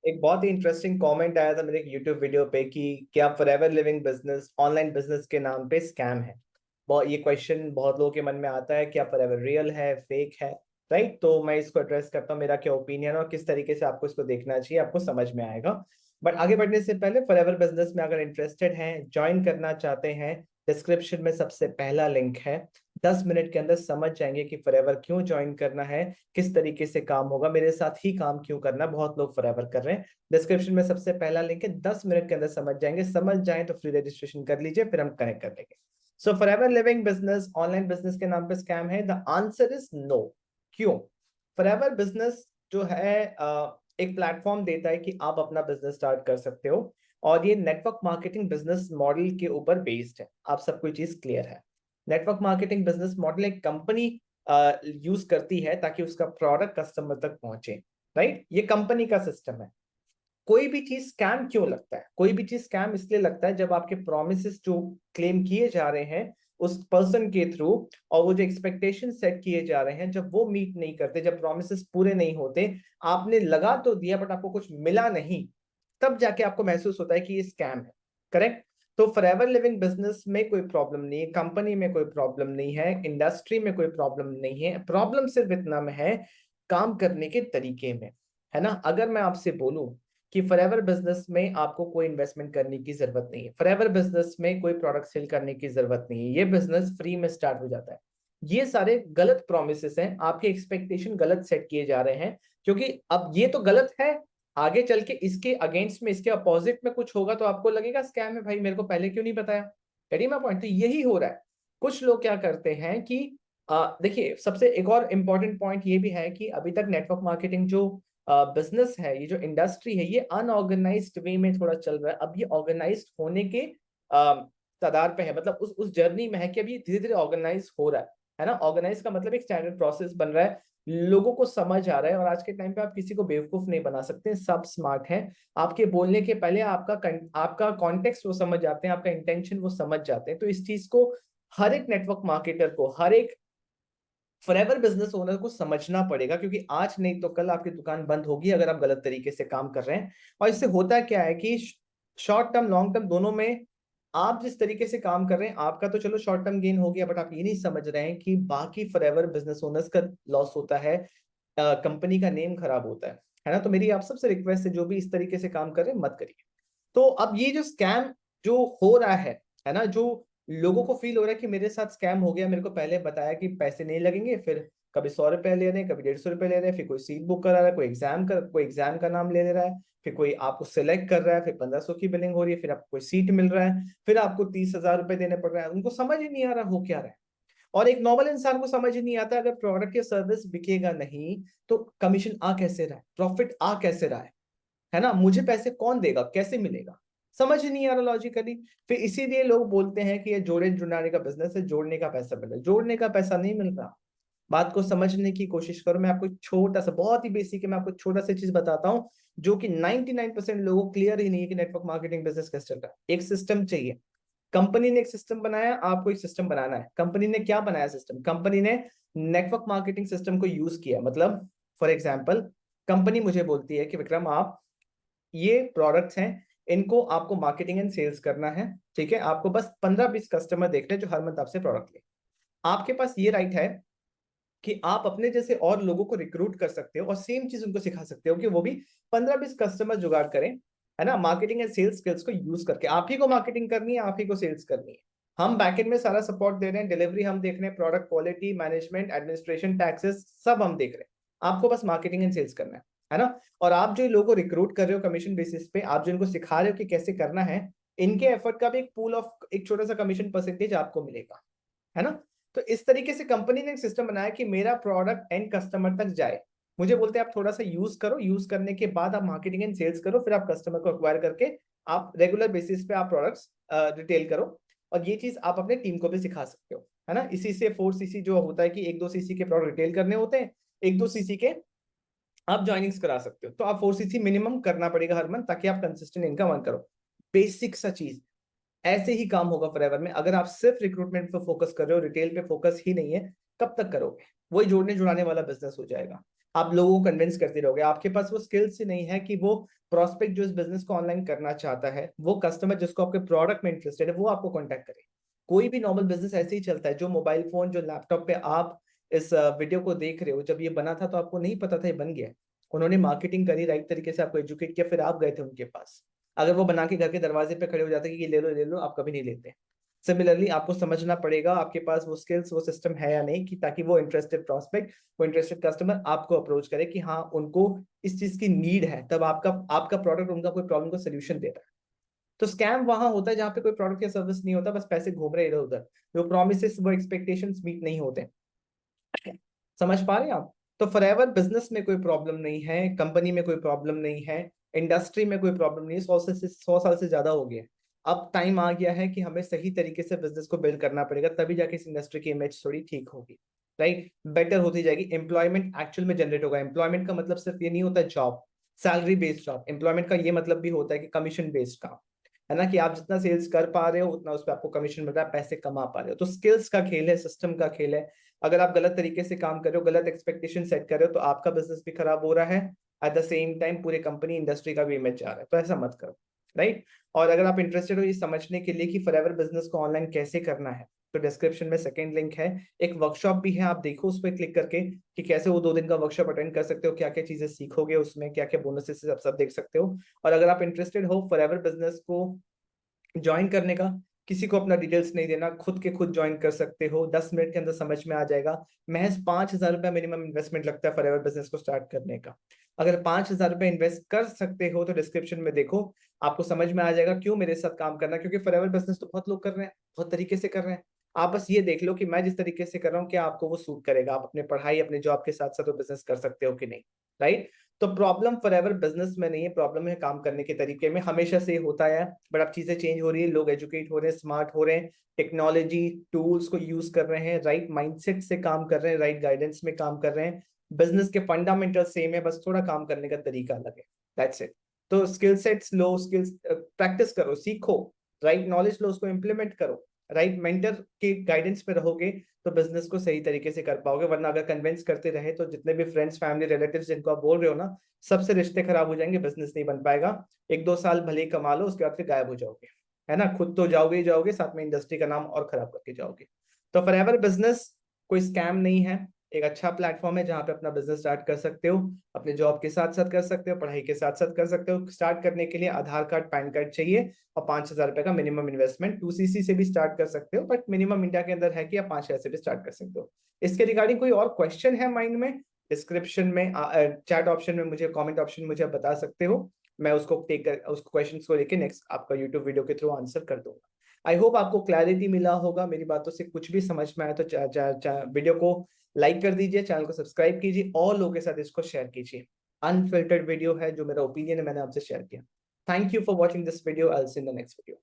एक बहुत ही interesting comment आया था मेरे एक यूट्यूब वीडियो पे कि क्या forever Living business online business के नाम पे स्कैम है। बहुत ये क्वेश्चन बहुत लोगों के मन में आता है, क्या फॉरएवर रियल है, फेक है? राइट, तो मैं इसको एड्रेस करता हूँ, मेरा क्या ओपिनियन और किस तरीके से आपको इसको देखना चाहिए, आपको समझ में आएगा। बट आगे बढ़ने से पहले, फॉरएवर बिजनेस में अगर इंटरेस्टेड हैं, ज्वाइन करना चाहते हैं, डिस्क्रिप्शन में सबसे पहला लिंक है। 10 मिनट के अंदर समझ जाएंगे कि फॉरएवर क्यों ज्वाइन करना है, किस तरीके से काम होगा, मेरे साथ ही काम क्यों करना। बहुत लोग फॉरएवर कर रहे हैं। डिस्क्रिप्शन में सबसे पहला लिंक है, 10 मिनट के अंदर समझ जाएंगे। समझ जाए तो फ्री रजिस्ट्रेशन कर लीजिए, फिर हम कनेक्ट कर लेंगे। So Forever Living business online business के नाम पे स्कैम है? The answer is no. क्यों? फॉरएवर बिजनेस जो है एक प्लेटफॉर्म देता है कि आप अपना बिजनेस स्टार्ट कर सकते हो, और ये नेटवर्क मार्केटिंग बिजनेस मॉडल के ऊपर बेस्ड है। आप सबको चीज क्लियर है? नेटवर्क मार्केटिंग बिजनेस मॉडल एक कंपनी यूज करती है ताकि उसका प्रोडक्ट कस्टमर तक पहुंचे। राइट, ये कंपनी का सिस्टम है। कोई भी चीज स्कैम क्यों लगता है? कोई भी चीज स्कैम इसलिए लगता है जब आपके प्रोमिस जो क्लेम किए जा रहे हैं उस पर्सन के थ्रू, और वो जो एक्सपेक्टेशन सेट किए जा रहे हैं, जब वो मीट नहीं करते, जब प्रोमिस पूरे नहीं होते, आपने लगा तो दिया बट आपको कुछ मिला नहीं, तब जाके आपको महसूस होता है कि ये स्कैम है। करेक्ट? तो फॉरएवर लिविंग बिजनेस में कोई प्रॉब्लम नहीं है, कंपनी में कोई प्रॉब्लम नहीं है, इंडस्ट्री में कोई प्रॉब्लम नहीं है। प्रॉब्लम सिर्फ इतना में है, काम करने के तरीके में, है ना। अगर मैं आपसे बोलूं कि फॉरएवर बिजनेस में आपको कोई इन्वेस्टमेंट करने की जरूरत नहीं है, फॉरएवर बिजनेस में कोई प्रोडक्ट सेल करने की जरूरत नहीं है, ये बिजनेस फ्री में स्टार्ट हो जाता है, ये सारे गलत प्रोमिस हैं। आपके एक्सपेक्टेशन गलत सेट किए जा रहे हैं, क्योंकि अब ये तो गलत है। आगे चल के इसके अगेंस्ट में, इसके अपोजिट में कुछ होगा तो आपको लगेगा स्कैम है, भाई मेरे को पहले क्यों नहीं बताया। करिए मैं पॉइंट, तो यही हो रहा है। कुछ लोग क्या करते हैं कि देखिए, सबसे एक और इम्पॉर्टेंट पॉइंट ये भी है कि अभी तक नेटवर्क मार्केटिंग जो बिजनेस है, ये जो इंडस्ट्री है, ये अनऑर्गेनाइज्ड वे में थोड़ा चल रहा है। अब ये ऑर्गेनाइज्ड होने के कगार पे है, मतलब उस जर्नी में है कि अभी ये धीरे धीरे ऑर्गेनाइज हो रहा है ना। ऑर्गेनाइज का मतलब एक स्टैंडर्ड प्रोसेस बन रहा है, लोगों को समझ आ रहा है। और आज के टाइम पे आप किसी को बेवकूफ नहीं बना सकते, सब स्मार्ट हैं। आपके बोलने के पहले आपका कॉन्टेक्स्ट वो समझ जाते हैं, आपका इंटेंशन वो समझ जाते हैं। तो इस चीज को हर एक नेटवर्क मार्केटर को, हर एक फॉरएवर बिजनेस ओनर को समझना पड़ेगा, क्योंकि आज नहीं तो कल आपकी दुकान बंद होगी अगर आप गलत तरीके से काम कर रहे हैं। और इससे होता क्या है कि शॉर्ट टर्म लॉन्ग टर्म दोनों में आप जिस तरीके से काम कर रहे हैं, आपका तो चलो शॉर्ट टर्म गेन हो गया, बट आप ये नहीं समझ रहे हैं कि बाकी फॉरएवर बिजनेस ओनर्स का लॉस होता है, कंपनी का नेम खराब होता है ना। तो मेरी आप सबसे रिक्वेस्ट है, जो भी इस तरीके से काम कर रहे हैं मत करिए। तो अब ये जो स्कैम जो हो रहा है ना, जो लोगों को फील हो रहा है कि मेरे साथ स्कैम हो गया, मेरे को पहले बताया कि पैसे नहीं लगेंगे, फिर कभी 100 रुपए ले रहे हैं, कभी 150 रुपए ले रहे हैं, फिर कोई सीट बुक करा रहा है, कोई एग्जाम का नाम ले रहा है, फिर कोई आपको सिलेक्ट कर रहा है, फिर 1500 की बिलिंग हो रही है, फिर आपको कोई सीट मिल रहा है, फिर आपको 30,000 रुपए देने पड़ रहे हैं। उनको समझ ही नहीं आ रहा हो क्या रहा है। और एक नॉर्मल इंसान को समझ ही नहीं आता, अगर प्रोडक्ट या सर्विस बिकेगा नहीं तो कमीशन आ कैसे रहा है, प्रॉफिट आ कैसे रहा है ना। मुझे पैसे कौन देगा, कैसे मिलेगा, समझ ही नहीं आ रहा लॉजिकली। फिर इसीलिए लोग बोलते हैं कि ये जोड़े जुड़ाने का बिजनेस है, जोड़ने का पैसा मिल रहा है। जोड़ने का पैसा नहीं मिल रहा। बात को समझने की कोशिश करो। मैं आपको एक छोटा सा, बहुत ही बेसिक है, मैं आपको छोटा सा चीज बताता हूँ जो कि 99% लोगों को क्लियर ही नहीं है कि नेटवर्क मार्केटिंग बिजनेस कैसे चल रहा है। एक सिस्टम चाहिए। कंपनी ने एक सिस्टम बनाया, आपको एक सिस्टम बनाना है। कंपनी ने क्या बनाया सिस्टम? कंपनी ने नेटवर्क मार्केटिंग सिस्टम को यूज किया। मतलब फॉर एग्जाम्पल, कंपनी मुझे बोलती है कि विक्रम, आप ये प्रोडक्ट्स हैं, इनको आपको मार्केटिंग एंड सेल्स करना है। ठीक है, आपको बस 15-20 कस्टमर देखने जो हर मंथ आपसे प्रोडक्ट ले। आपके पास ये राइट है कि आप अपने जैसे और लोगों को रिक्रूट कर सकते हो और सेम चीज उनको सिखा सकते हो कि वो भी 15-20 कस्टमर जुगाड़ करें, है ना। मार्केटिंग एंड सेल्स स्किल्स को यूज करके आप ही को मार्केटिंग करनी है, आप ही को सेल्स करनी है। हम बैकएंड में सारा सपोर्ट दे रहे हैं, डिलीवरी हम देख रहे हैं, product quality management administration taxes सब हम देख रहे हैं। आपको बस मार्केटिंग एंड सेल्स करना है ना। और आप जो लोगों को रिक्रूट कर रहे हो कमीशन बेसिस पे, आप जो इनको सिखा रहे हो कि कैसे करना है, इनके एफर्ट का भी एक पूल ऑफ, एक छोटा सा कमीशन परसेंटेज आपको मिलेगा, है ना। तो इस तरीके से कंपनी ने एक सिस्टम बनाया कि मेरा प्रोडक्ट एंड कस्टमर तक जाए। मुझे बोलते हैं आप थोड़ा सा यूज करो, यूज करने के बाद आप मार्केटिंग एंड सेल्स करो, फिर आप कस्टमर को अक्वायर करके आप रेगुलर बेसिस पे आप प्रोडक्ट्स रिटेल करो। और ये चीज आप अपने टीम को भी सिखा सकते हो, है ना। इसी से 4cc जो होता है कि 1-2 cc के प्रोडक्ट रिटेल करने होते हैं, 1-2 cc के आप ज्वाइनिंग्स करा सकते हो। तो आप 4cc मिनिमम करना पड़ेगा हर मंथ, ताकि आप कंसिस्टेंट इनकम अर्न करो। बेसिक सा चीज। ऐसे ही काम होगा फॉरएवर में। अगर आप सिर्फ रिक्रूटमेंट पे फोकस कर रहे हो, रिटेल पे फोकस ही नहीं है, कब तक करोगे? वही जोड़ने जुड़ाने वाला बिजनेस हो जाएगा। आप लोगों को कन्विंस करते रहोगे, आपके पास वो स्किल्स ही नहीं है कि वो प्रोस्पेक्ट जो इस बिजनेस को ऑनलाइन करना चाहता है, वो कस्टमर जिसको आपके प्रोडक्ट में इंटरेस्टेड है, वो आपको कॉन्टैक्ट करे। कोई भी नॉर्मल बिजनेस ऐसे ही चलता है। जो मोबाइल फोन, जो लैपटॉप पे आप इस वीडियो को देख रहे हो, जब ये बना था तो आपको नहीं पता था ये बन गया। उन्होंने मार्केटिंग करी राइट तरीके से, आपको एजुकेट किया, फिर आप गए थे उनके पास। अगर वो बना के घर के दरवाजे पे खड़े हो जाते कि ये ले लो, आप कभी नहीं लेते। सिमिलरली आपको समझना पड़ेगा आपके पास वो स्किल्स, वो सिस्टम है या नहीं, कि ताकि वो इंटरेस्टेड प्रोस्पेक्ट, वो इंटरेस्टेड कस्टमर आपको अप्रोच करे कि हाँ उनको इस चीज की नीड है, तब आपका आपका प्रोडक्ट उनका कोई प्रॉब्लम को सोल्यूशन दे रहा है। तो स्कैम वहां होता है जहां पे कोई प्रोडक्ट या सर्विस नहीं होता, बस पैसे घूम रहे इधर उधर, जो प्रोमिस वो एक्सपेक्टेशंस मीट नहीं होते। समझ पा रहे हैं आप? तो फॉरएवर बिजनेस में कोई प्रॉब्लम नहीं है, कंपनी में कोई प्रॉब्लम नहीं है, इंडस्ट्री में कोई प्रॉब्लम नहीं है। 100 साल से ज्यादा हो गया। अब टाइम आ गया है कि हमें सही तरीके से बिजनेस को बिल्ड करना पड़ेगा, तभी जाके इस इंडस्ट्री की इमेज थोड़ी ठीक होगी, राइट, बेटर होती जाएगी। एम्प्लॉयमेंट एक्चुअल में जनरेट होगा। एम्प्लॉयमेंट का मतलब सिर्फ ये नहीं होता job, salary based job. Employment का ये मतलब भी होता है कि कमीशन बेस्ड काम, है ना, कि आप जितना सेल्स कर पा रहे हो उतना उस पर आपको कमीशन मिल रहा है, पैसे कमा पा रहे हो। तो स्किल्स का खेल है, सिस्टम का खेल है। अगर आप गलत तरीके से काम कर रहे हो, गलत एक्सपेक्टेशन सेट कर रहे हो, तो आपका बिजनेस भी खराब हो रहा है, एट द सेम टाइम पूरे कंपनी इंडस्ट्री का भी इमेज जा रहा है। तो ऐसा मत करो, राइट। और अगर आप इंटरेस्टेड हो ये समझने के लिए कि फॉरएवर बिजनेस को ऑनलाइन कैसे करना है, तो डिस्क्रिप्शन में सेकंड लिंक है, एक वर्कशॉप भी है, आप देखो उस पर क्लिक करके कि कैसे वो 2 दिन का वर्कशॉप अटेंड कर सकते हो, क्या क्या चीजें सीखोगे उसमें, क्या क्या बोनसेस, सब देख सकते हो। और अगर आप इंटरेस्टेड हो फॉरएवर बिजनेस को ज्वाइन करने का, किसी को अपना डिटेल्स नहीं देना, खुद के खुद ज्वाइन कर सकते हो, 10 मिनट के अंदर समझ में आ जाएगा। महज 5,000 रुपया मिनिमम इन्वेस्टमेंट लगता है फॉरएवर बिजनेस को स्टार्ट करने का। अगर 5,000 रुपया इन्वेस्ट कर सकते हो तो डिस्क्रिप्शन में देखो, आपको समझ में आ जाएगा क्यों मेरे साथ काम करना। क्योंकि फॉरएवर बिजनेस तो बहुत लोग कर रहे हैं, बहुत तरीके से कर रहे हैं। आप बस ये देख लो कि मैं जिस तरीके से कर रहा हूँ क्या आपको वो सूट करेगा, आप अपने पढ़ाई, अपने जॉब के साथ साथ वो बिजनेस कर सकते हो कि नहीं, राइट। तो प्रॉब्लम फॉरएवर बिजनेस में नहीं है, प्रॉब्लम है काम करने के तरीके में। हमेशा से होता है, बट अब चीजें चेंज हो रही है, लोग एजुकेट हो रहे हैं, स्मार्ट हो रहे हैं, टेक्नोलॉजी टूल्स को यूज कर रहे हैं, राइट माइंडसेट से काम कर रहे हैं, राइट गाइडेंस में काम कर रहे हैं। बिजनेस के फंडामेंटल सेम है, बस थोड़ा काम करने का तरीका अलग है, दैट्स इट। तो स्किल सेट्स लो, स्किल्स प्रैक्टिस करो, सीखो, राइट नॉलेज लो, उसको इम्प्लीमेंट करो, राइट मेंटर के गाइडेंस में रहोगे तो बिजनेस को सही तरीके से कर पाओगे। वरना अगर कन्विंस करते रहे तो जितने भी फ्रेंड्स, फैमिली, रिलेटिव्स जिनको आप बोल रहे हो ना, सबसे रिश्ते खराब हो जाएंगे, बिजनेस नहीं बन पाएगा। 1-2 साल भले ही कमा लो, उसके बाद फिर गायब हो जाओगे, है ना। खुद तो जाओगे ही जाओगे, साथ में इंडस्ट्री का नाम और खराब करके जाओगे। तो फॉरएवर बिजनेस कोई स्कैम नहीं है, एक अच्छा प्लेटफॉर्म है जहां पे अपना बिजनेस स्टार्ट कर सकते हो, अपने जॉब के साथ साथ कर सकते हो, पढ़ाई के साथ साथ कर सकते हो। स्टार्ट करने के लिए आधार कार्ड, पैन कार्ड चाहिए, और 5,000 रुपए का मिनिमम इन्वेस्टमेंट। 2cc से भी स्टार्ट कर सकते हो, बट मिनिमम इंडिया के अंदर है कि आप 5,000 से भी स्टार्ट कर सकते हो। इसके रिगार्डिंग कोई और क्वेश्चन है माइंड में, डिस्क्रिप्शन में चैट ऑप्शन में मुझे, कमेंट ऑप्शन में मुझे बता सकते हो। मैं उसको टेक कर, उसको क्वेश्चंस को लेके नेक्स्ट आपका यूट्यूब वीडियो के थ्रू आंसर कर दूंगा। आई होप आपको क्लैरिटी मिला होगा, मेरी बातों से कुछ भी समझ में आया तो वीडियो को लाइक कर दीजिए, चैनल को सब्सक्राइब कीजिए, और लोगों के साथ इसको शेयर कीजिए। अनफिल्टर्ड वीडियो है, जो मेरा ओपिनियन है मैंने आपसे शेयर किया। Thank you for watching this video, I will see in the next video.